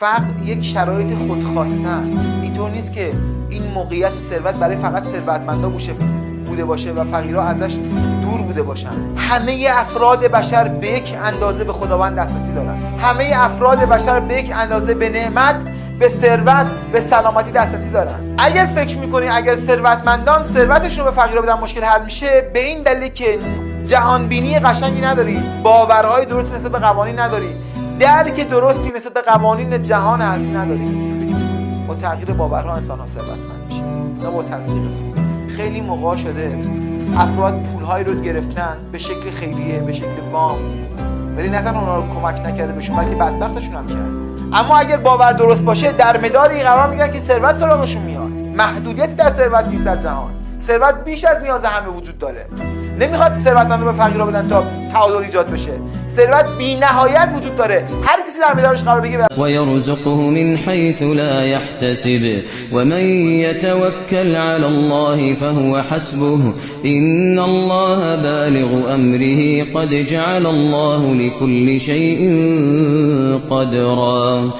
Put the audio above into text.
فقر یک شرایط خودخواسته است. اینطور نیست که این موقعیت ثروت برای فقط ثروتمندا بوده باشه و فقیرها ازش دور بوده باشن. همه افراد بشر به یک اندازه به خداوند دسترسی دارن. همه افراد بشر به یک اندازه به نعمت، به ثروت، به سلامتی دسترسی دارن. اگر فکر میکنی اگر ثروتمندان ثروتشون رو به فقیرها بدن مشکل حل میشه، به این دلیل که جهانبینی قشنگی نداری، باورهای درستی نسبت به قوانین نداری، درک درستی نسبت به قوانین جهان هستی نداری. با تغییر باورها انسان‌ها ثروتمند میشن، نه با تسخیر. خیلی موقع شده افراد پول‌هایی رو گرفتن به شکل خیریه، به شکل وام، ولی نه تنها اونا رو کمک نکرده بهشون بلکه بدبختشون هم کرد. اما اگر باور درست باشه در مداری قرار میگیرن که ثروت سراغشون میاد. محدودیتی در ثروت نیست در جهان. ثروت بیش از نیاز همه وجود داره. نمیخواد ثروتمند رو به فقیرها بدن تا تعادل ایجاد بشه. ثروت بی نهایت وجود داره. هر کسی در مدارش قرار بگیره و یرزقه من حیث لا یحتسب و من یتوکل علی الله فهو حسبه ان الله بالغ امره قد جعل الله لكل شیء قدرا.